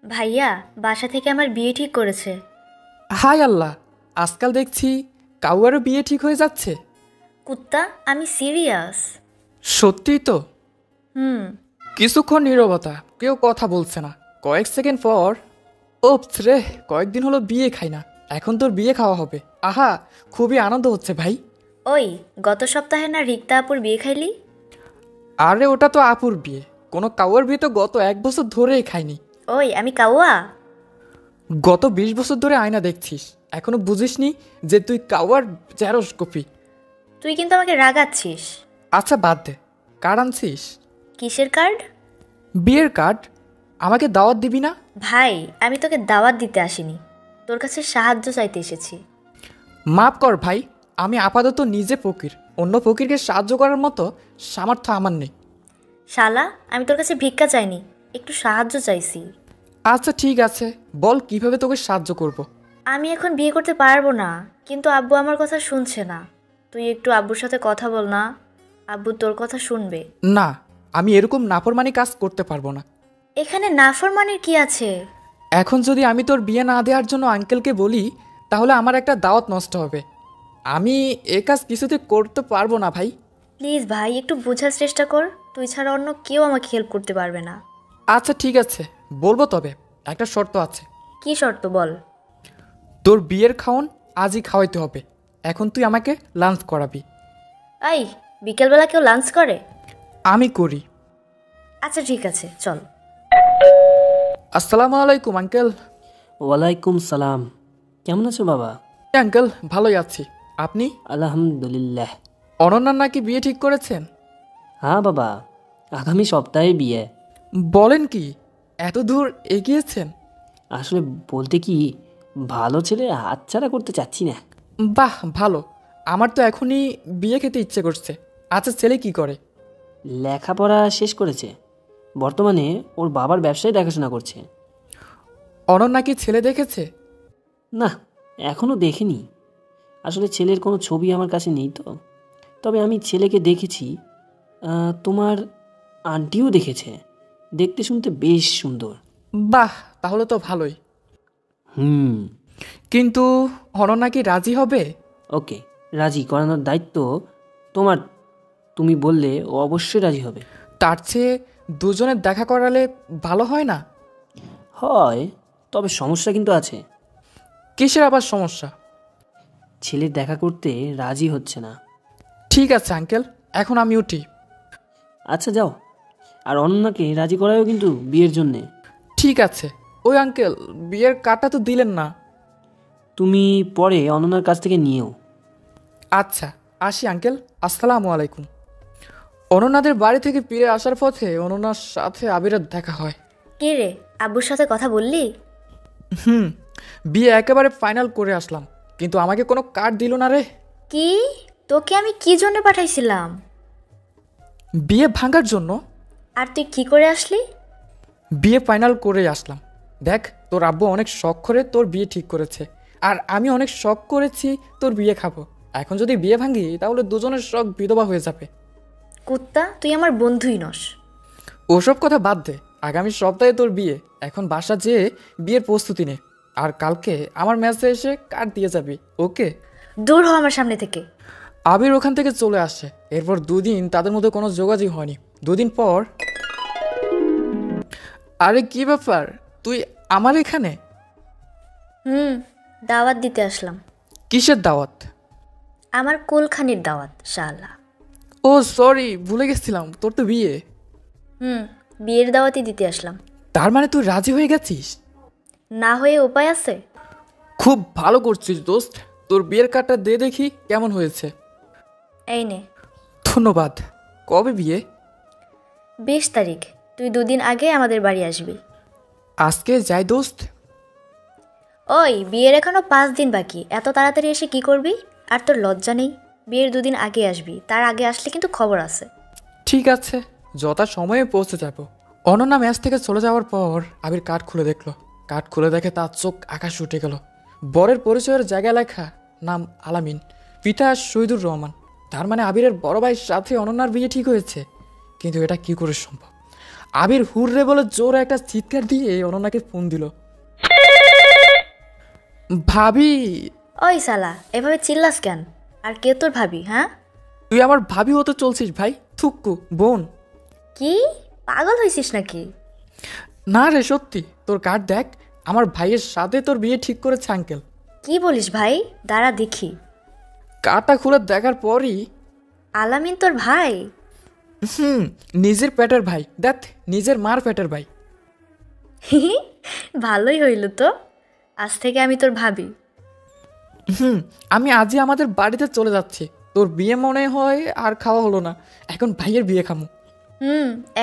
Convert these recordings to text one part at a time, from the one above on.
ভাইয়া, বাসা থেকে আমার বিয়ে ঠিক করেছে। হাই আল্লাহ, আজকাল দেখছি কাউয়ারও বিয়ে ঠিক হয়ে যাচ্ছে। কুত্তা, আমি সিরিয়াস। সত্যিই তো। হুম। কিছুক্ষণ নীরবতা, কেউ কথা বলছে না। কয়েক সেকেন্ড পর, ওপস রে, কয়েকদিন হলো বিয়ে খাই না, এখন তোর বিয়ে খাওয়া হবে। আহা, খুবই আনন্দ হচ্ছে ভাই। ওই, গত সপ্তাহে না রিক্তা আপুর বিয়ে খাইলি? আরে ওটা তো আপুর বিয়ে, কোনো কাউয়ার বিয়ে তো গত 1 বছর ধরেই খাইনি। ওই, আমি কাউয়া। গত 20 বছর ধরে আয়না দেখছিস, এখনো বুঝিসনি যে তুই কাউয়ার জেরক্স কপি। তুই কিন্তু আমাকে রাগাচ্ছিস। আচ্ছা বাদ দে, কার্ড আনছিস? কিসের কার্ড? বিয়ের কার্ড। আমাকে দাওয়াত দিবি না? ভাই, আমি তোকে দাওয়াত দিতে আসিনি, তোর কাছে সাহায্য চাইতে এসেছি। মাফ কর ভাই, আমি আপাতত নিজে ফকির, অন্য ফকিরকে সাহায্য করার মতো সামর্থ্য আমার নেই। শালা, আমি তোর কাছে ভিক্ষা চাইনি, একটু সাহায্য চাইছি। আচ্ছা ঠিক আছে, বল কিভাবে তোকে সাহায্য করব। আমি এখন বিয়ে করতে পারবো না, কিন্তু আব্বু আমার কথা শুনছে না। তুই একটু আব্বুর সাথে কথা বল না, আব্বু তোর কথা শুনবে। না, আমি এরকম নাফরমানি কাজ করতে পারবো না। এখানে নাফরমানের কি আছে? এখন যদি আমি তোর বিয়ে না দেওয়ার জন্য আঙ্কেলকে বলি, তাহলে আমার একটা দাওয়াত নষ্ট হবে। আমি এ কাজ কিছুতে করতে পারবো না ভাই। প্লিজ ভাই, একটু বোঝার চেষ্টা কর, তুই ছাড়া অন্য কেউ আমাকে হেল্প করতে পারবে না। আচ্ছা ঠিক আছে, বলবো, তবে একটা শর্ত আছে। কি শর্ত বল? তোর বিয়ের খাওন আজই খাওয়াইতে হবে। এখন তুই আমাকে লাঞ্চ করাবি। এই, বিকেলবেলা কেউ লাঞ্চ করে? আমি করি। আচ্ছা ঠিক আছে, চল। আসসালামু আলাইকুম আঙ্কেল। ওয়ালাইকুম সালাম। কেমন আছো বাবা? আঙ্কেল ভালোই আছি, আপনি? আলহামদুলিল্লাহ। অনন্যার নাকি বিয়ে ঠিক করেছেন? হ্যাঁ বাবা, আগামী সপ্তাহে বিয়ে। বলেন কি, এত দূর এগিয়েছেন? আসলে বলতে কি, ভালো ছেলে হাতছাড়া করতে চাচ্ছি না। বাহ ভালো, আমার তো এখনই বিয়ে খেতে ইচ্ছে করছে। আচ্ছা ছেলে কি করে? লেখাপড়া শেষ করেছে, বর্তমানে ওর বাবার ব্যবসায় দেখাশোনা করছে। অনন্যা কি ছেলে দেখেছে? না, এখনও দেখিনি। আসলে ছেলের কোনো ছবি আমার কাছে নেই তো, তবে আমি ছেলেকে দেখেছি। তোমার আন্টিও দেখেছে, দেখতে শুনতে বেশ সুন্দর। বাহ, তাহলে তো ভালোই। হুম। কিন্তু অনন্যা কি রাজি হবে? ওকে, রাজি করানোর দায়িত্ব তোমার। তুমি বললে ও অবশ্যই রাজি হবে। তার চেয়ে দুজনের দেখা করালে ভালো হয় না? হয়, তবে সমস্যা কিন্তু আছে। কিসের আবার সমস্যা? ছেলে দেখা করতে রাজি হচ্ছে না। ঠিক আছে আঙ্কেল, এখন আমি উঠি। আচ্ছা যাও, আর অনন্যাকে রাজি করায়ও কিন্তু বিয়ের জন্যে। ঠিক আছে। ওই আঙ্কেল, বিয়ের কার্ডটা তো দিলেন না। তুমি পরে অনন্যার কাছ থেকে নিও। আচ্ছা, আসি আঙ্কেল, আসসালামু আলাইকুম। অনন্যাদের বাড়ি থেকে ফিরে আসার পথে অনন্যার সাথে আবিরের দেখা হয়। কে রে, আব্বুর সাথে কথা বললি? বিয়ে একেবারে ফাইনাল করে আসলাম, কিন্তু আমাকে কোনো কার্ড দিল না রে। কি? তোকে আমি কি জন্য পাঠাইছিলাম? বিয়ে ভাঙার জন্য। আর তুই কি করে আসলি? বিয়ে ফাইনাল করে আসলাম। দেখ, তোর আব্বু অনেক শখ করে তোর বিয়ে ঠিক করেছে, আর আমি অনেক শখ করেছি তোর বিয়ে খাবো। এখন যদি বিয়ে ভাঙি তাহলে দুজনের শখ বিধবা হয়ে যাবে। কুত্তা, তুই আমার বন্ধুই নস। ওসব কথা বাদ দে, আগামী সপ্তাহে তোর বিয়ে। এখন বাসা যেয়ে বিয়ের প্রস্তুতি নে, আর কালকে আমার ম্যাচে এসে কার্ড দিয়ে যাবি, ওকে? দূর হ আমার সামনে থেকে। আবির ওখান থেকে চলে আসে। এরপর দুদিন তাদের মধ্যে কোনো যোগাযোগ হয়নি। দুদিন পর, আরে কি ব্যাপার, তুই আমার এখানে? দাওয়াত দিতে আসলাম। কিসের দাওয়াত? আমার কুলখানির দাওয়াত, শালা। ও সরি, ভুলে গেছিলাম, তোর তো বিয়ে। বিয়ের দাওয়াতই দিতে আসলাম। তার মানে তুই রাজি হয়ে গেছিস? না হয়ে উপায় আছে? খুব ভালো করছিস দোস্ত, তোর বিয়ের কার্ডটা দে দেখি কেমন হয়েছে। এই নে। ধন্যবাদ। কবে বিয়ে? 20 তারিখ। তুই দুদিন আগে আমাদের বাড়ি আসবি। আজকে যাই দোস্ত। ওই, বিয়ের এখনো 5 দিন বাকি, এত তাড়াতাড়ি এসে কি করবি? আর তোর লজ্জা নেই? বিয়ের দুদিন আগে আসবি, তার আগে আসলে কিন্তু খবর আছে। ঠিক আছে, যথা সময়ে পৌঁছে যাব। অনন্যা ম্যাচ থেকে চলে যাওয়ার পর আবির কার্ড খুলে দেখলো। কার্ড খুলে দেখে তার চোখ আকাশ উঠে গেল। বরের পরিচয়ের জায়গায় লেখা নাম আলামিন, পিতা শহীদুর রহমান। তার মানে আবিরের বড় ভাইয়ের সাথে অনন্যার বিয়ে ঠিক হয়েছে। কিন্তু এটা কি করে সম্ভব? আবির হুররে বলে জোরে একটা চিৎকার দিয়ে অনন্যাকে ফোন দিল। ভাবি, ওই সালা এভাবে চিল্লাস কেন? আর কে তোর ভাবি? হ্যাঁ, তুই আমার ভাবি হতে চলছিস ভাই, থুক্কু বোন। কি পাগল হয়েছিস নাকি? না রে সত্যি, তোর কার্ড দেখ, আমার ভাইয়ের সাথে তোর বিয়ে ঠিক করেছে আঙ্কেল। কি বলিস ভাই? দাঁড়া দেখি। কার্ডটা খুলে দেখার পরই আলামিন তোর ভাই? নিজের পেটের ভাই, দেখ নিজের মার পেটের ভাই। ভালোই হইল তো, আজ থেকে আমি তোর ভাবি। আমি আজই আমাদের বাড়িতে চলে যাচ্ছি, তোর বিয়ে মনে হয় আর খাওয়া হলো না, এখন ভাইয়ের বিয়ে খামু।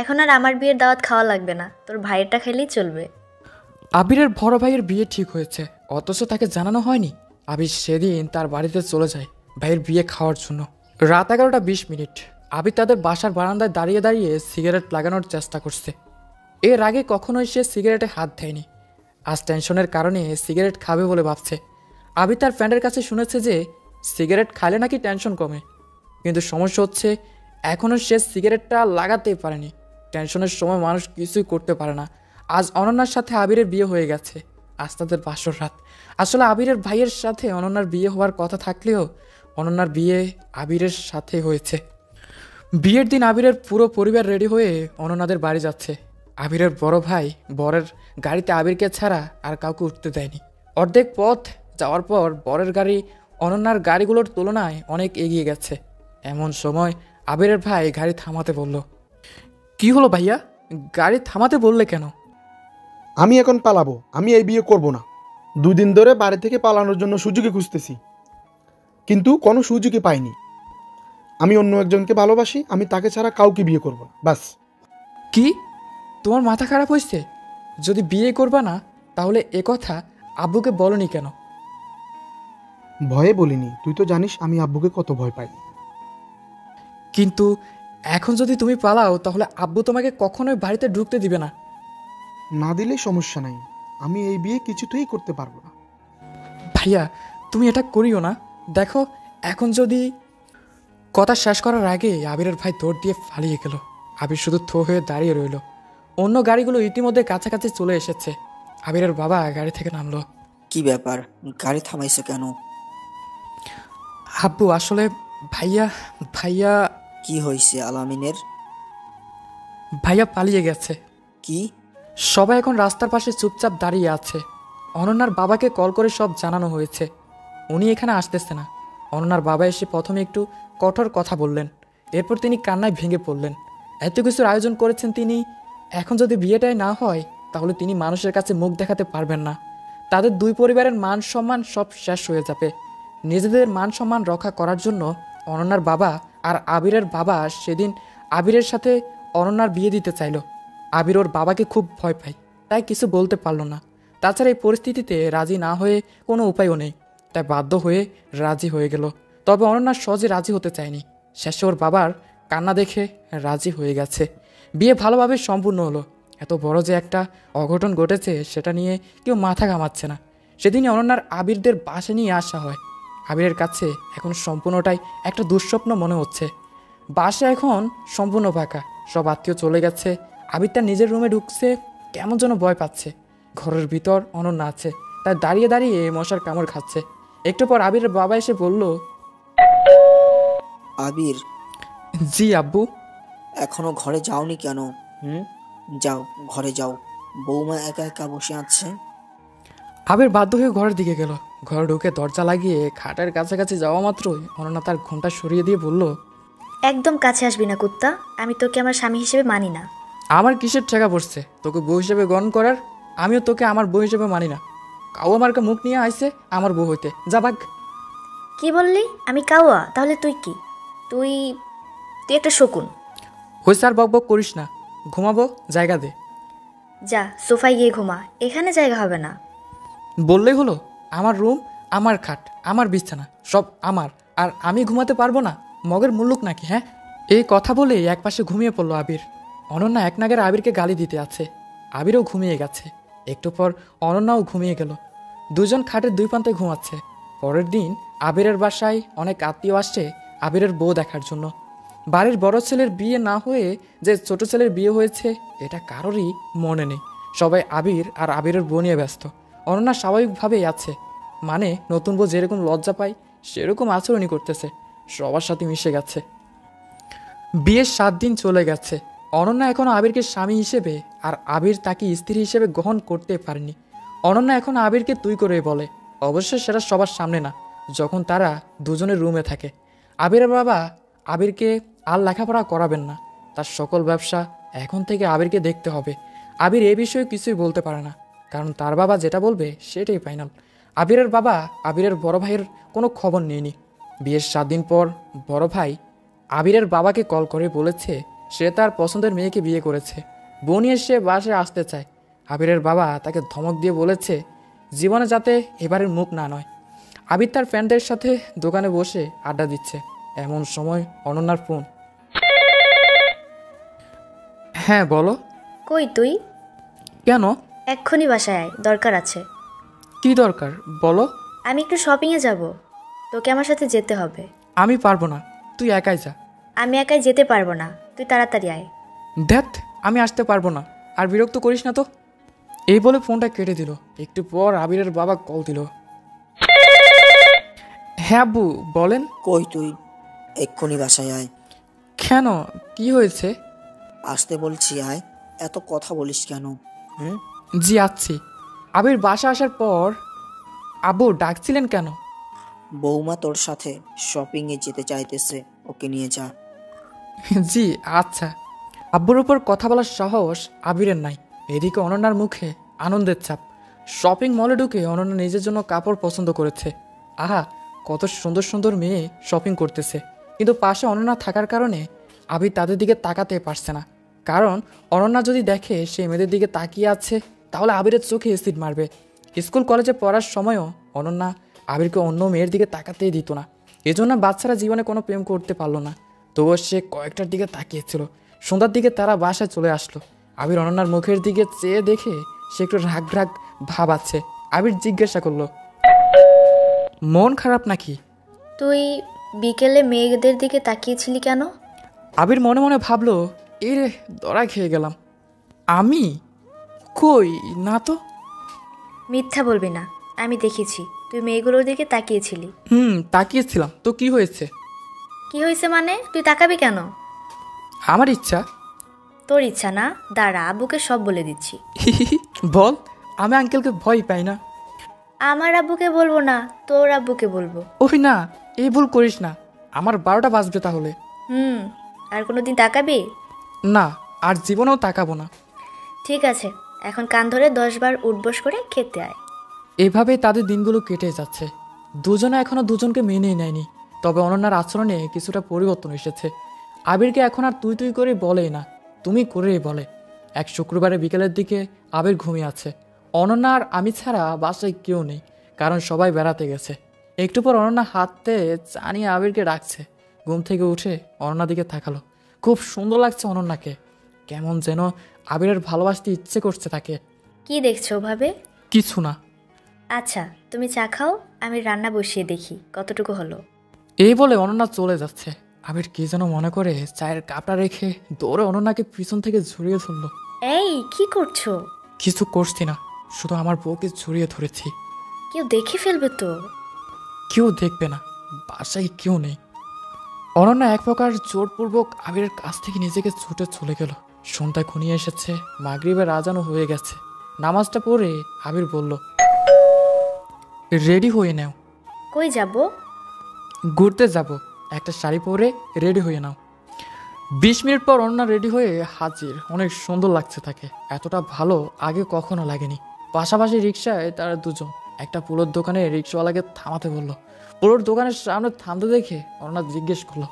এখন আর আমার বিয়ের দাওয়াত খাওয়া লাগবে না, তোর ভাইয়েরটা খেলেই চলবে। আবিরের বড় ভাইয়ের বিয়ে ঠিক হয়েছে, অথচ তাকে জানানো হয়নি। আবির সেদিন তার বাড়িতে চলে যায় ভাইয়ের বিয়ে খাওয়ার জন্য। রাত 11:20। আবির তাদের বাসার বারান্দায় দাঁড়িয়ে দাঁড়িয়ে সিগারেট লাগানোর চেষ্টা করছে। এর আগে কখনোই সে সিগারেটে হাত দেয়নি, আজ টেনশনের কারণে সিগারেট খাবে বলে ভাবছে। আবির তার ফ্রেন্ডের কাছে শুনেছে যে সিগারেট খাইলে নাকি টেনশন কমে, কিন্তু সমস্যা হচ্ছে এখনও সে সিগারেটটা লাগাতেই পারেনি। টেনশনের সময় মানুষ কিছুই করতে পারে না। আজ অনন্যার সাথে আবিরের বিয়ে হয়ে গেছে, আজ তাদের বাসর রাত। আসলে আবিরের ভাইয়ের সাথে অনন্যার বিয়ে হওয়ার কথা থাকলেও অনন্যার বিয়ে আবিরের সাথে হয়েছে। বিয়ের দিন আবিরের পুরো পরিবার রেডি হয়ে অনন্যাদের বাড়ি যাচ্ছে। আবিরের বড় ভাই বরের গাড়িতে আবিরকে ছাড়া আর কাউকে উঠতে দেয়নি। অর্ধেক পথ যাওয়ার পর বরের গাড়ি অনন্যার গাড়িগুলোর তুলনায় অনেক এগিয়ে গেছে। এমন সময় আবিরের ভাই গাড়ি থামাতে বলল। কি হলো ভাইয়া, গাড়ি থামাতে বললে কেন? আমি এখন পালাবো, আমি এই বিয়ে করব না। 2 দিন ধরে বাড়ি থেকে পালানোর জন্য সুযোগই খুঁজতেছি, কিন্তু কোনো সুযোগই পাইনি। আমি অন্য একজনকে ভালোবাসি, আমি তাকে ছাড়া কাউকে বিয়ে করব না, বাস। কি, তোমার মাথা খারাপ হয়েছে? যদি বিয়ে করবা না তাহলে একথা আব্বুকে বলনি কেন? ভয়ে বলিনি, তুই তো জানিস আমি আব্বুকে কত ভয় পাই। কিন্তু এখন যদি তুমি পালাও তাহলে আব্বু তোমাকে কখনোই বাড়িতে ঢুকতে দিবে না। না দিলে সমস্যা নাই, আমি এই বিয়ে কিছুতেই করতে পারবো না। ভাইয়া তুমি এটা করিও না, দেখো এখন যদি। কথা শেষ করার আগে আবিরের ভাই দৌড় দিয়ে পালিয়ে গেল। আবির শুধু থো হয়ে দাঁড়িয়ে রইল। অন্য গাড়িগুলো ইতিমধ্যে কাছাকাছি চলে এসেছে। আবিরের বাবা গাড়ি থেকে নামলো। কি ব্যাপার, গাড়ি থামাইছো কেন? আব্বু আসলে ভাইয়া ভাইয়া কি হয়েছে আলামিনের? ভাইয়া পালিয়ে গেছে। কি? সবাই এখন রাস্তার পাশে চুপচাপ দাঁড়িয়ে আছে। অনন্যার বাবাকে কল করে সব জানানো হয়েছে, উনি এখানে আসতেছে না। অনন্যার বাবা এসে প্রথমে একটু কঠোর কথা বললেন, এরপর তিনি কান্নায় ভেঙে পড়লেন। এত কিছুর আয়োজন করেছেন তিনি, এখন যদি বিয়েটাই না হয় তাহলে তিনি মানুষের কাছে মুখ দেখাতে পারবেন না। তাদের দুই পরিবারের মান সম্মান সব শেষ হয়ে যাবে। নিজেদের মান সম্মান রক্ষা করার জন্য অনন্যার বাবা আর আবিরের বাবা সেদিন আবিরের সাথে অনন্যার বিয়ে দিতে চাইল। আবির ওর বাবাকে খুব ভয় পায়, তাই কিছু বলতে পারল না। তাছাড়া এই পরিস্থিতিতে রাজি না হয়ে কোনো উপায়ও নেই, তাই বাধ্য হয়ে রাজি হয়ে গেল। তবে অনন্যা সহজে রাজি হতে চায়নি। শেষে ওর বাবার কান্না দেখে রাজি হয়ে গেছে। বিয়ে ভালোভাবে সম্পূর্ণ হলো। এত বড় যে একটা অঘটন ঘটেছে সেটা নিয়ে কেউ মাথা ঘামাচ্ছে না। সেদিনই অনন্যার আবিরদের বাসে নিয়ে আসা হয়। আবিরের কাছে এখন সম্পূর্ণটাই একটা দুঃস্বপ্ন মনে হচ্ছে। বাসা এখন সম্পূর্ণ ফাঁকা, সব আত্মীয় চলে গেছে। আবির তার নিজের রুমে ঢুকছে, কেমন যেন ভয় পাচ্ছে। ঘরের ভিতর অনন্যা আছে, তার দাঁড়িয়ে দাঁড়িয়ে মশার কামড় খাচ্ছে। একটু পর আবিরের বাবা এসে বলল, আবির, জি আব্বু। এখনো ঘরে যাওনি কেন? যাও, ঘরে যাও, বৌমা একা একা বসে আছে। আবির বাধ্য হয়ে ঘরের দিকে গেল। ঘরে ঢুকে দরজা লাগিয়ে খাটের কাছাকাছি যাওয়া মাত্রই অনন্যা তার ঘোমটা সরিয়ে দিয়ে বলল, একদম কাছে আসবি না কুত্তা, আমি তোকে আমার স্বামী হিসেবে মানি না। আমার কিসের ঠেকা পড়ছে তোকে বউ হিসেবে গ্রহণ করার? আমিও তোকে আমার বউ হিসেবে মানি না। কাউ আমার মুখ নিয়ে আইছে আমার বউ হইতে, যা ভাগ। কি বললি? আমি কাওয়া? তাহলে তুই কি? তুই তুই একটা শকুন। হইছে আর বক বক করিস না, ঘুমাবো, জায়গা দে। যা সোফায় গিয়ে ঘুমা, এখানে জায়গা হবে না। বললেই হলো, আমার রুম, আমার খাট, আমার বিছানা সব আমার, আর আমি ঘুমাতে পারবো না? মগের মুল্লুক নাকি? হ্যাঁ। এই কথা বলে একপাশে ঘুমিয়ে পড়লো আবির। অনন্যা এক নাগের আবিরকে গালি দিতে আছে। আবিরও ঘুমিয়ে গেছে। একটু পর অনন্যাও ঘুমিয়ে গেল। দুজন খাটের দুই প্রান্তে ঘুমাচ্ছে। পরের দিন আবিরের বাসায় অনেক আত্মীয় আসছে আবিরের বউ দেখার জন্য। বাড়ির বড় ছেলের বিয়ে না হয়ে যে ছোট ছেলের বিয়ে হয়েছে এটা কারোরই মনে নেই। সবাই আবির আর আবিরের বউ নিয়ে ব্যস্ত। অনন্যা স্বাভাবিকভাবেই আছে, মানে নতুন বউ যেরকম লজ্জা পায় সেরকম আচরণই করতেছে, সবার সাথে মিশে গেছে। বিয়ের 7 দিন চলে গেছে। অনন্যা এখনও আবিরকে স্বামী হিসেবে আর আবির তাকে স্ত্রী হিসেবে গ্রহণ করতে পারেনি। অনন্যা এখন আবিরকে তুই করে বলে, অবশ্য সেটা সবার সামনে না, যখন তারা দুজনের রুমে থাকে। আবিরের বাবা আবিরকে আর লেখাপড়া করাবেন না, তার সকল ব্যবসা এখন থেকে আবিরকে দেখতে হবে। আবির এ বিষয়ে কিছুই বলতে পারে না, কারণ তার বাবা যেটা বলবে সেটাই ফাইনাল। আবিরের বাবা আবিরের বড় ভাইয়ের কোনো খবর নেয়নি। বিয়ের 7 দিন পর বড় ভাই আবিরের বাবাকে কল করে বলেছে সে তার পছন্দের মেয়েকে বিয়ে করেছে, বউ নিয়ে সে বাসায় আসতে চায়। আবিরের বাবা তাকে ধমক দিয়ে বলেছে জীবনে যাতে এবারের মুখ না নয়। আবির তার ফ্রেন্ডদের সাথে দোকানে বসে আড্ডা দিচ্ছে, এমন সময় অনন্যার ফোন। হ্যাঁ বলো। কই তুই? কেন? এক্ষুনি বাসায় আয়, দরকার আছে। কি দরকার বলো। আমি একটু শপিংয়ে যাব, তোকে আমার সাথে যেতে হবে। আমি পারবো না, তুই একাই যা। আমি একাই যেতে পারবো না, তুই তাড়াতাড়ি আয়। ধ্যাত, আমি আসতে পারবো না, আর বিরক্ত করিস না তো। এই বলে ফোনটা কেটে দিল। একটু পর আবিরের বাবা কল দিল। হ্যাঁ আব্বু বলেন। কই তুই? এক্ষুনি বাসায় আয়। কেন, কি হয়েছে? আসতে বলছি আয়, এত কথা বলিস কেন? হুম? জি আচ্ছি। আবির বাসা আসার পর আব্বু ডাকছিলেন কেন? বৌমা তোর সাথে শপিংয়ে যেতে চাইতেছে, ওকে নিয়ে যা। জি আচ্ছা। আব্বুর উপর কথা বলার সাহস আবিরের নাই। এদিকে অনন্যার মুখে আনন্দের ছাপ। শপিং মলে ঢুকে অনন্যা নিজের জন্য কাপড় পছন্দ করেছে। আহা, কত সুন্দর সুন্দর মেয়ে শপিং করতেছে, কিন্তু পাশে অনন্যা থাকার কারণে আবির তাদের দিকে তাকাতে পারছে না। কারণ অনন্যা যদি দেখে সেই মেয়েদের দিকে তাকিয়ে আছে তাহলে আবিরের চোখে এসিড মারবে। স্কুল কলেজে পড়ার সময়ও অনন্যা আবিরকে অন্য মেয়ের দিকে তাকাতেই দিত না। এজন্য বাচ্চারা জীবনে কোনো প্রেম করতে পারলো না। তবুও সে কয়েকটার দিকে তাকিয়েছিল। সন্ধ্যার দিকে তারা বাসায় চলে আসলো। আবির অনন্যার মুখের দিকে চেয়ে দেখে সে একটু রাগ রাগ ভাব আছে। আবির জিজ্ঞাসা করলো, মন খারাপ নাকি? তুই বিকেলে মেয়েদের দিকে তাকিয়েছিলি কেন? আবির মনে মনে ভাবলো, এই রে দড়া খেয়ে গেলাম। আমি কই না তো। মিথ্যা বলবি না, আমি দেখেছি তুই মেয়েগুলোর দিকে তাকিয়েছিলি। তাকিয়েছিলাম তো কি হয়েছে? কি হয়েছে মানে? তুই তাকাবি কেন? আমার ইচ্ছা। তোর ইচ্ছা না? দাঁড়া, আব্বুকে সব বলে দিচ্ছি। বল, আমি আঙ্কেলকে ভয় পাই না। আমার আব্বুকে বলবো না, তোর আব্বুকে বলবো। ওই না, এই ভুল করিস না, আমার 12টা বাজবে তাহলে। আর কোনোদিন তাকাবি? না, আর জীবনেও তাকাবো না। ঠিক আছে, এখন কান ধরে 10 বার উঠবস করে খেতে আয়। এভাবেই তাদের দিনগুলো কেটে যাচ্ছে। দুজনে এখনো দুজনকে মেনে নেয়নি, তবে অনন্যার আচরণে কিছুটা পরিবর্তন এসেছে। আবিরকে এখন আর তুই তুই করে বলেই না, তুমি করেই বলে। এক শুক্রবারে বিকেলের দিকে আবির ঘুমিয়ে আছে। অনন্যা আর আমি ছাড়া বাসায় কেউ নেই, কারণ সবাই বেড়াতে গেছে। একটু পর অনন্যা হাতে চা নিয়ে আবিরকে ডাকছে। ঘুম থেকে উঠে অনন্যার দিকে তাকালো। খুব সুন্দর লাগছে অনন্যাকে, কেমন যেন আবিরের ভালোবাসতে ইচ্ছে করছে তাকে। কি দেখছো ভাবে? কিছু না। আচ্ছা, তুমি চা খাও, আমি রান্না বসিয়ে দেখি কতটুকু হলো। এই বলে অনন্যা চলে যাচ্ছে। আবির কি যেন মনে করে চায়ের কাপটা রেখে দৌড়ে অনন্যাকে পিছন থেকে ঝরিয়ে ধরলো। এই কি করছো? কিছু করছি না, শুধু আমার বউকে ঝরিয়ে ধরেছি। কেউ দেখে ফেলবে তো। কেউ দেখবে না, বাসায় কেউ নেই। অনন্যা এক প্রকার জোরপূর্বক আবিরের কাছ থেকে নিজেকে ছুটে চলে গেল। সন্ধ্যা ঘনিয়ে এসেছে, মাগরিবের আজানও হয়ে গেছে। নামাজটা পড়ে আবির বলল, রেডি হয়ে নাও। কই যাব? ঘুরতে যাব, একটা শাড়ি পরে রেডি হয়ে নাও। 20 মিনিট পর অনন্যা রেডি হয়ে হাজির। অনেক সুন্দর লাগছে তাকে, এতটা ভালো আগে কখনো লাগেনি। পাশাপাশি রিক্সায় তারা দুজন একটা পুলোর দোকানে রিক্সাওয়ালাকে থামাতে বলল। পুলোর দোকানের সামনে থামতে দেখে অনন্যা জিজ্ঞেস করলো,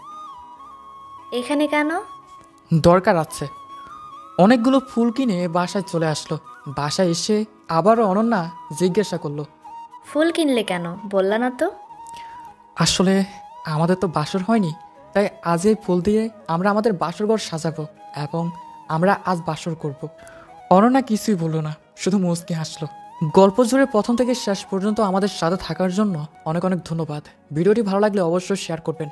এখানে কেন? দরকার আছে। অনেকগুলো ফুল কিনে বাসায় চলে আসলো। বাসায় এসে আবারও অনন্যা জিজ্ঞাসা করলো, ফুল কিনলে কেন, বললা না তো? আসলে আমাদের তো বাসর হয়নি, তাই আজ এই ফুল দিয়ে আমরা আমাদের বাসর ঘর সাজাবো এবং আমরা আজ বাসর করব। অনন্যা কিছুই বললো না, শুধু মুচকি হাসলো। গল্প জুড়ে প্রথম থেকে শেষ পর্যন্ত আমাদের সাথে থাকার জন্য অনেক অনেক ধন্যবাদ। ভিডিওটি ভালো লাগলে অবশ্যই শেয়ার করবেন।